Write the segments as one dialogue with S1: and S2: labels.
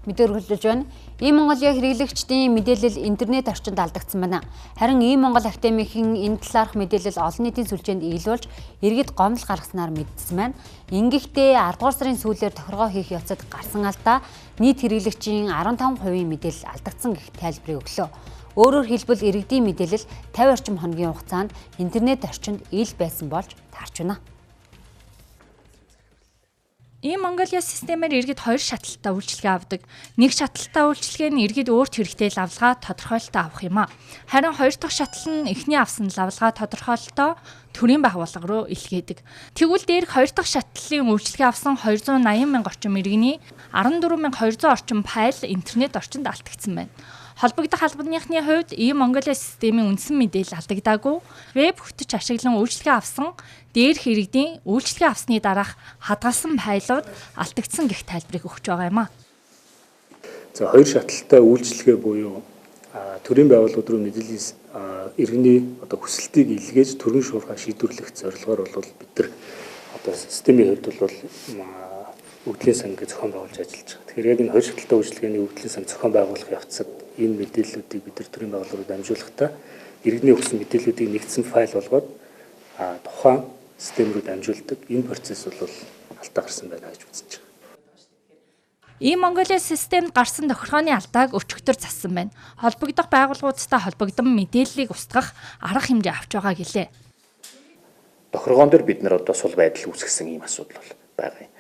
S1: Мэдээ өргөлдөж байна. E-Mongolia хэрэглэгчдийн мэдээлэл интернет орчинд алдагдсан байна. Харин E-Mongol академийн энэ талаарх мэдээлэл олон нийтийн сүлжээнд ийлүүлж иргэд гомдол гаргаснаар мэдсэн байна. Ингэхдээ 10 дугаар сарын сүүлээр тохиргоо хийх явцад гарсан алдаа нийт хэрэглэгчийн 15% мэдээлэл алдагдсан гэх тайлбарыг өглөө. Өөрөөр хэлбэл иргэдийн мэдээлэл 50 орчим хоногийн хугацаанд интернет орчинд ил байсан болж таарч байна.
S2: E-Mongolia системээр иргэд 2 шатлалтаа үйлчилгээ авдаг. Нэг шатлалтаа үйлчилгээ нь иргэд өөрт хэрэгтэй лавлгаа тодорхойлолтоо авах юм а. Харин 2 дахь шатлал нь эхний авсан лавлгаа тодорхойлолтоо төрийн байгууллага руу илгээдэг. Тэгвэл дээрх 2 дахь шатлалын үйлчилгээ авсан 280 мянга орчим иргэний 14200 орчим файл интернет орчинд алдагдсан байна. Холбогдох албаныхны хувьд E-Mongolia системийн үндсэн мэдээлэл алдагдаагүй, веб хөтөч ашиглан үйлчилгээ авсан, дээрх иргэдийн үйлчилгээ авсны дараах хадгалсан файлууд алдагдсан гэх тайлбарыг өгч байгаа юм а.
S3: За 2 шатлалтай үйлчилгээ буюу төрийн байгууллагууд руу мэдээллийн иргэний хүсэлтийг илгээж төрийн шуурхай шийдвэрлэх зорилгоор бол бид нар системийн хувьд бол өгдлийн сангийг зохион байгуулж ажиллаж байгаа. Тэгэхээр яг энэ 2 шатлалтай үйлчилгээний өгдлийн санг зохион байгуулах явцад энэ мэдээллүүдийг бид нар төрийн байгууллагууд дамжуулахдаа иргэний өгсөн мэдээллүүдийг нэгдсэн файл болгоод тухайн систем рүү дамжуулдаг. Энэ процесс бол алдаа гарсан байна гэж үзэж байгаа.
S2: E-Mongolia системд гарсан тохиргооны алдааг өчигдөр зассан байна. Холбогдох байгууллагуудтай холбогдсон мэдээллийг устгах арга хэмжээ авч байгаа гэлээ.
S4: Тохиргоон дээр бид нар сул байдал үүсгэсэн ийм асуудал бол байгаа юм.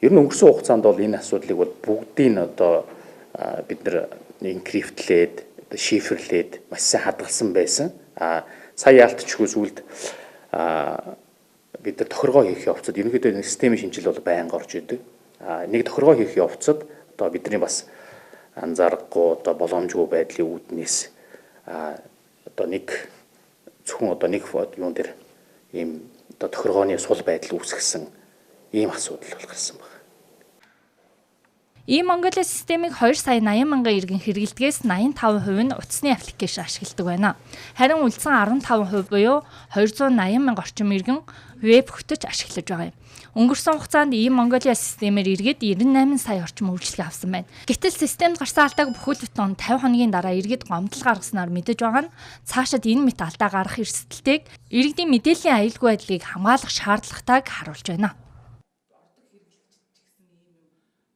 S4: Ер нь өнгөрсөн хугацаанд бол энэ асуудлыг бол бүгдийг бид нар энкриптлээд, шифрлээд маш сайн хадгалсан байсан. Сая яалтчгүй сүлд бид нар тохиргоо хийх явцад ерөнхийдөө системийн шинжил бол байнга орж идэг. Нэг тохиргоо хийх явцад бидний бас анзаарахгүй боломжгүй байдлын үүднээс нэг зөвхөн нэг юун дээр ийм тохиргооны сул байдал үүсгэсэн ийм асуудал бол гарсан байна.
S2: E-Mongolia системийг 2 сая 80 мянган иргэн хэрэглэдгээс 85% нь утасны аппликейшн ашигладаг байна. Харин үлдсэн 15% буюу 280 мянга орчим иргэн веб хөтөч ашиглаж байгаа юм. Өнгөрсөн хугацаанд E-Mongolia системээр иргэд 98 сая орчим үйлчилгээ авсан байна. Гэтэл системд гарсан алдааг бүхэл бүтэн 50 хоногийн дараа иргэд гомдол гаргаснаар мэдэж байгаа нь цаашид энэ мэт алдаа гарах эрсдэлтэйг иргэдийн мэдээллийн аюулгүй байдлыг хамгаалах шаардлагатайг харуулж байна.